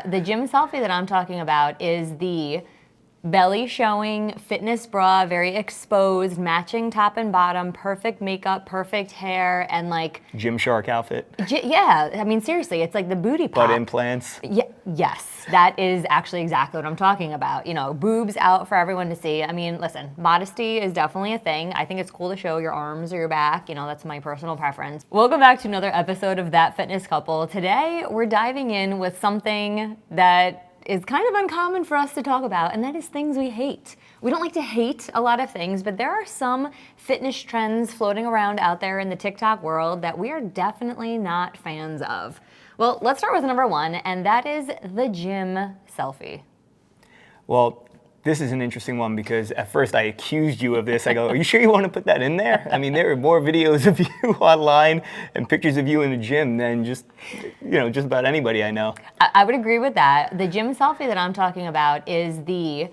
The gym selfie that I'm talking about is the belly showing, fitness bra, very exposed, matching top and bottom, perfect makeup, perfect hair, and like Gymshark outfit. Yeah, I mean seriously, it's like the booty pop. Butt implants. Yes, that is actually exactly what I'm talking about. You know, boobs out for everyone to see. I mean, listen, modesty is definitely a thing. I think it's cool to show your arms or your back. You know, that's my personal preference. Welcome back to another episode of That Fitness Couple. Today, we're diving in with something that is kind of uncommon for us to talk about, and that is things we hate. We don't like to hate a lot of things, but there are some fitness trends floating around out there in the TikTok world that we are definitely not fans of. Well, let's start with number one, and that is the gym selfie. Well, this is an interesting one because at first I accused you of this. I go, are you sure you want to put that in there? I mean, there are more videos of you online and pictures of you in the gym than just about anybody I know. I would agree with that. The gym selfie that I'm talking about is the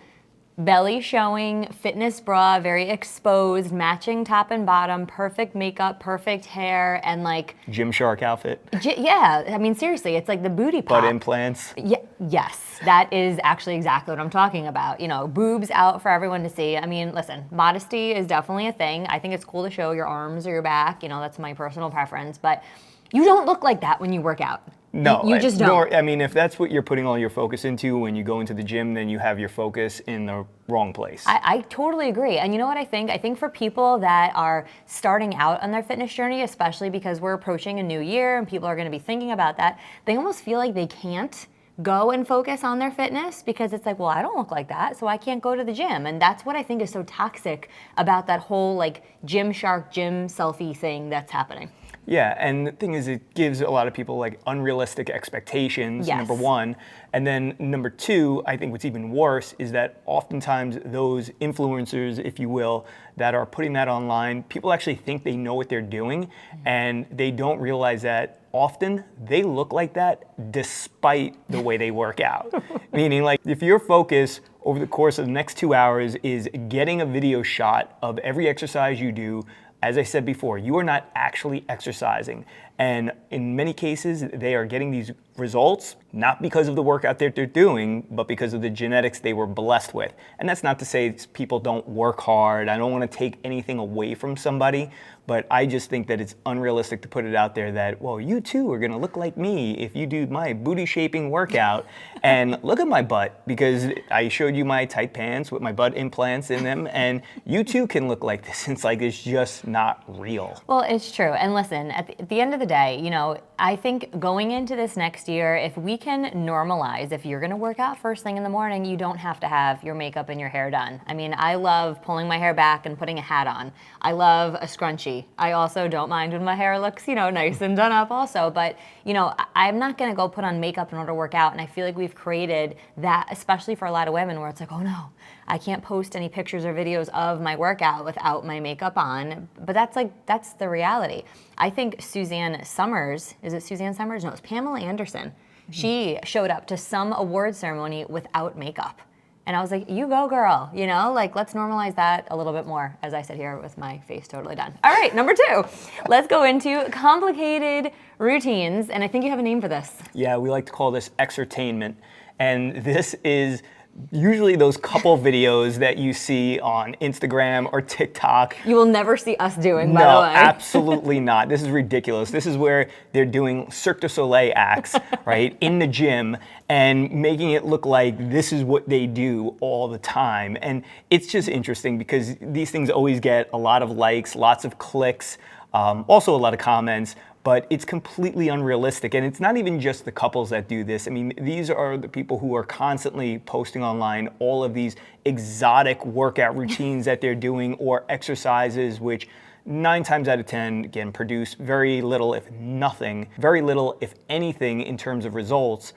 belly showing, fitness bra, very exposed, matching top and bottom, perfect makeup, perfect hair, and like Gymshark outfit. Yeah, I mean seriously, it's like the booty pop. Butt implants. Yes, that is actually exactly what I'm talking about. You know, boobs out for everyone to see. I mean, listen, modesty is definitely a thing. I think it's cool to show your arms or your back. You know, that's my personal preference. But you don't look like that when you work out. No, you just don't. I mean, if that's what you're putting all your focus into when you go into the gym, then you have your focus in the wrong place. I totally agree. And you know what I think? I think for people that are starting out on their fitness journey, especially because we're approaching a new year and people are going to be thinking about that, they almost feel like they can't go and focus on their fitness because it's like, well, I don't look like that, so I can't go to the gym. And that's what I think is so toxic about that whole like Gymshark gym selfie thing that's happening. Yeah, and the thing is, it gives a lot of people like unrealistic expectations, yes. Number one. And then number two, I think what's even worse is that oftentimes those influencers, if you will, that are putting that online, people actually think they know what they're doing, and they don't realize that often they look like that despite the way they work out. Meaning, like, if your focus over the course of the next 2 hours is getting a video shot of every exercise you do, as I said before, you are not actually exercising. And in many cases, they are getting these results not because of the workout that they're doing, but because of the genetics they were blessed with. And that's not to say people don't work hard. I don't want to take anything away from somebody, but I just think that it's unrealistic to put it out there that, well, you too are going to look like me if you do my booty shaping workout. And look at my butt, because I showed you my tight pants with my butt implants in them, and you too can look like this. It's like, it's just not real. Well, it's true. And listen, at the end of the day, you know, I think going into this next year, if we can normalize, if you're going to work out first thing in the morning, you don't have to have your makeup and your hair done. I mean, I love pulling my hair back and putting a hat on. I love a scrunchie. I also don't mind when my hair looks, you know, nice and done up also. But, you know, I'm not going to go put on makeup in order to work out. And I feel like we've created that, especially for a lot of women, where it's like, oh no, I can't post any pictures or videos of my workout without my makeup on. But that's the reality. I think Suzanne Summers, is it Suzanne Summers? No, it's Pamela Anderson. She showed up to some award ceremony without makeup. And I was like, you go, girl, you know, like, let's normalize that a little bit more, as I sit here with my face totally done. All right, number two, let's go into complicated routines. And I think you have a name for this. Yeah, we like to call this exertainment. And this is usually those couple videos that you see on Instagram or TikTok. You will never see us doing, by the No, way. absolutely not. This is ridiculous. This is where they're doing Cirque du Soleil acts, right, in the gym and making it look like this is what they do all the time. And it's just interesting because these things always get a lot of likes, lots of clicks, also a lot of comments. But it's completely unrealistic. And it's not even just the couples that do this. I mean, these are the people who are constantly posting online all of these exotic workout routines that they're doing, or exercises, which 9 times out of 10, again, produce very little, if nothing, very little, if anything, in terms of results.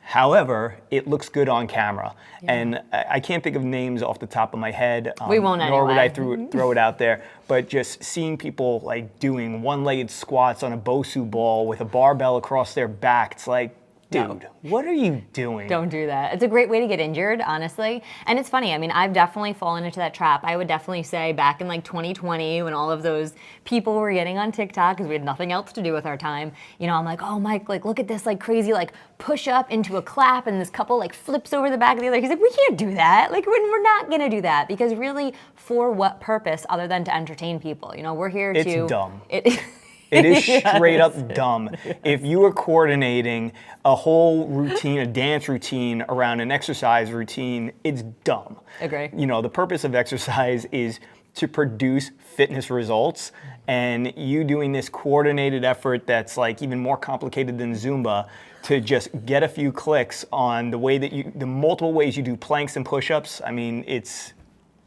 However, it looks good on camera. Yeah. And I can't think of names off the top of my head. We won't anyway. Nor would I throw it out there. But just seeing people like doing one-legged squats on a Bosu ball with a barbell across their back, it's like, Dude, what are you doing? Don't do that. It's a great way to get injured, honestly. And it's funny. I mean, I've definitely fallen into that trap. I would definitely say back in like 2020 when all of those people were getting on TikTok because we had nothing else to do with our time, you know, I'm like, oh, Mike, like, look at this like crazy like push up into a clap and this couple like flips over the back of the other. He's like, we can't do that. Like, we're not going to do that because really for what purpose other than to entertain people? You know, we're here to... It's dumb. It is straight up dumb. If you are coordinating a whole routine, a dance routine around an exercise routine, it's dumb. Agree. You know, the purpose of exercise is to produce fitness results, and you doing this coordinated effort that's like even more complicated than Zumba to just get a few clicks on the way that the multiple ways you do planks and push-ups. I mean, it's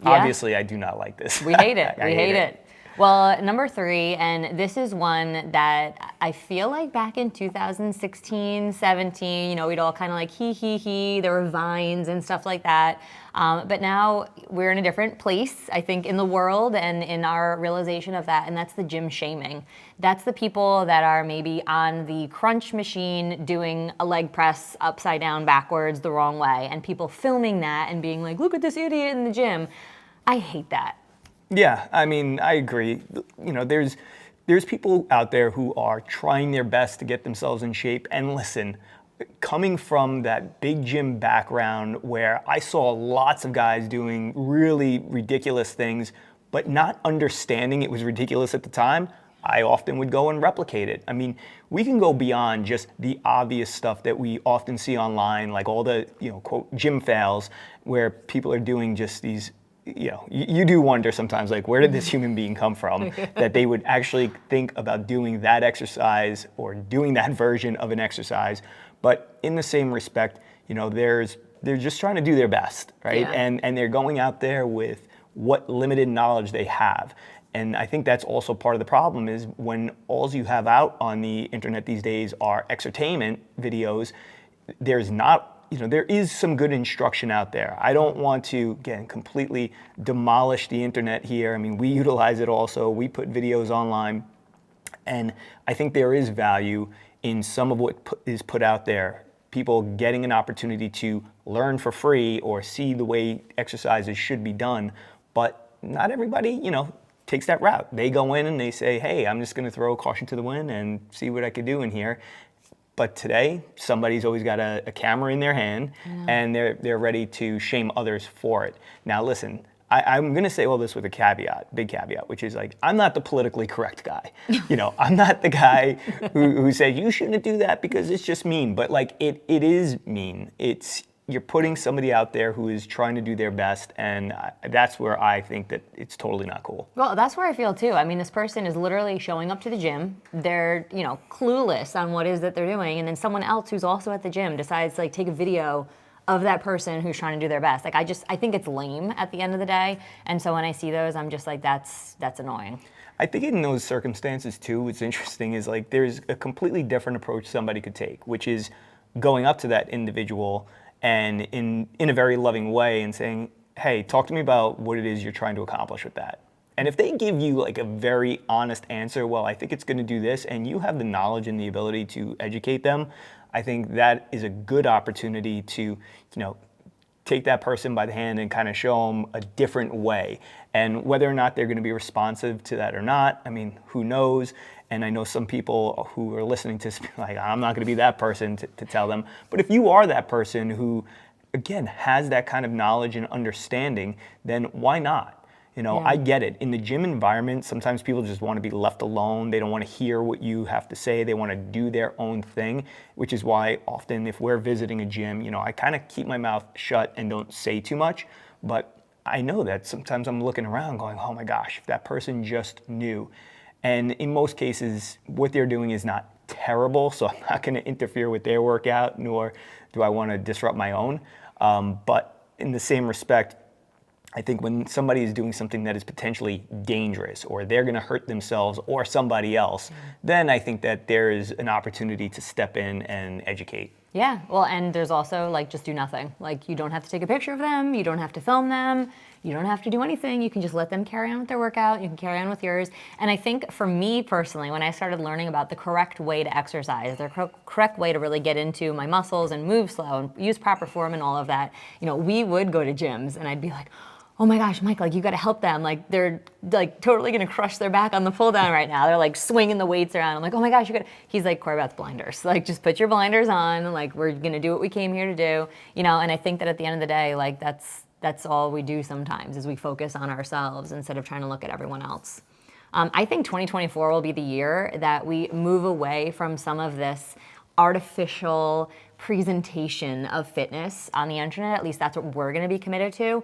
obviously I do not like this. We hate it. We hate it. Well, number 3, and this is one that I feel like back in 2016, 17, you know, we'd all kind of like he, there were Vines and stuff like that. But now we're in a different place, I think, in the world and in our realization of that, and that's the gym shaming. That's the people that are maybe on the crunch machine doing a leg press upside down backwards the wrong way, and people filming that and being like, look at this idiot in the gym. I hate that. Yeah, I mean, I agree. You know, there's people out there who are trying their best to get themselves in shape. And listen, coming from that big gym background where I saw lots of guys doing really ridiculous things, but not understanding it was ridiculous at the time, I often would go and replicate it. I mean, we can go beyond just the obvious stuff that we often see online, like all the, you know, quote, gym fails, where people are doing just these, you know, you do wonder sometimes, like, where did this human being come from that they would actually think about doing that exercise or doing that version of an exercise. But in the same respect, you know, they're just trying to do their best, right? Yeah. And they're going out there with what limited knowledge they have. And I think that's also part of the problem is when all you have out on the internet these days are exertainment videos, there's not, you know, there is some good instruction out there. I don't want to, again, completely demolish the internet here. I mean, we utilize it also. We put videos online. And I think there is value in some of what is put out there. People getting an opportunity to learn for free or see the way exercises should be done. But not everybody, you know, takes that route. They go in and they say, hey, I'm just going to throw caution to the wind and see what I could do in here. But today, somebody's always got a camera in their hand, and they're ready to shame others for it. Now, listen, I'm going to say all this with a caveat, big caveat, which is like, I'm not the politically correct guy. You know, I'm not the guy who says you shouldn't do that because it's just mean. But like, it is mean. You're putting somebody out there who is trying to do their best, and that's where I think that it's totally not cool. Well, that's where I feel too. I mean, this person is literally showing up to the gym. They're, you know, clueless on what it is that they're doing, and then someone else who's also at the gym decides to like take a video of that person who's trying to do their best. Like, I think it's lame at the end of the day, and so when I see those, I'm just like, that's annoying. I think in those circumstances too, what's interesting is like there's a completely different approach somebody could take, which is going up to that individual and in a very loving way and saying, hey, talk to me about what it is you're trying to accomplish with that. And if they give you like a very honest answer, well, I think it's going to do this, and you have the knowledge and the ability to educate them, I think that is a good opportunity to, you know, take that person by the hand and kind of show them a different way. And whether or not they're going to be responsive to that or not, I mean, who knows? And I know some people who are listening to this, like, I'm not going to be that person to tell them. But if you are that person who, again, has that kind of knowledge and understanding, then why not? You know, I get it. In the gym environment, sometimes people just want to be left alone. They don't want to hear what you have to say. They want to do their own thing, which is why often if we're visiting a gym, you know, I kind of keep my mouth shut and don't say too much. But I know that sometimes I'm looking around going, oh my gosh, if that person just knew. And in most cases, what they're doing is not terrible, so I'm not going to interfere with their workout, nor do I want to disrupt my own. But in the same respect, I think when somebody is doing something that is potentially dangerous, or they're going to hurt themselves or somebody else, then I think that there is an opportunity to step in and educate. Yeah, well, and there's also like just do nothing. Like you don't have to take a picture of them, you don't have to film them, you don't have to do anything. You can just let them carry on with their workout, you can carry on with yours. And I think for me personally, when I started learning about the correct way to exercise, the correct way to really get into my muscles and move slow and use proper form and all of that, we would go to gyms and I'd be like, oh my gosh, Mike, like you got to help them. Like they're like totally going to crush their back on the pull down right now. They're like swinging the weights around. I'm like, oh my gosh, he's like, Corrie-Beth, blinders. Like just put your blinders on. Like we're going to do what we came here to do, and I think that at the end of the day, like that's all we do sometimes is we focus on ourselves instead of trying to look at everyone else. I think 2024 will be the year that we move away from some of this artificial presentation of fitness on the internet. At least that's what we're going to be committed to,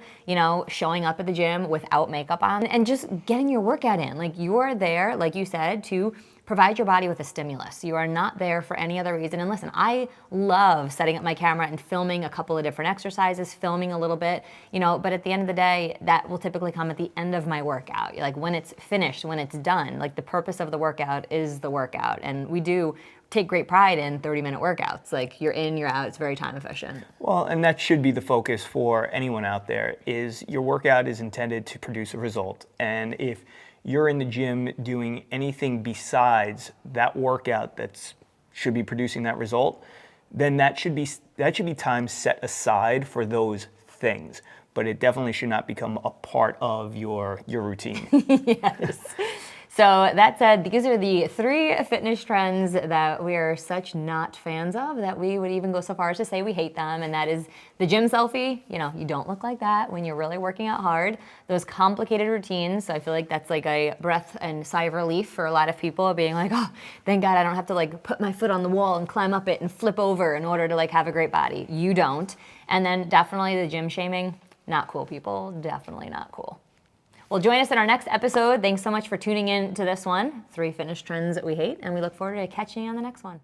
showing up at the gym without makeup on and just getting your workout in. Like you are there, like you said, to provide your body with a stimulus. You are not there for any other reason. And listen, I love setting up my camera and filming a couple of different exercises, filming a little bit, but at the end of the day, that will typically come at the end of my workout. Like when it's finished, when it's done, like the purpose of the workout is the workout. And we do take great pride in 30-minute workouts. Like you're in, you're out, it's very time efficient. Well, and that should be the focus for anyone out there is your workout is intended to produce a result. And if you're in the gym doing anything besides that workout that should be producing that result, then that should be time set aside for those things. But it definitely should not become a part of your routine. Yes. So that said, these are the 3 fitness trends that we are such not fans of that we would even go so far as to say we hate them. And that is the gym selfie. You don't look like that when you're really working out hard. Those complicated routines. So I feel like that's like a breath and sigh of relief for a lot of people being like, oh, thank God I don't have to like put my foot on the wall and climb up it and flip over in order to like have a great body. You don't. And then definitely the gym shaming. Not cool, people. Definitely not cool. Well, join us in our next episode. Thanks so much for tuning in to this one, 3 fitness trends that we hate, and we look forward to catching you on the next one.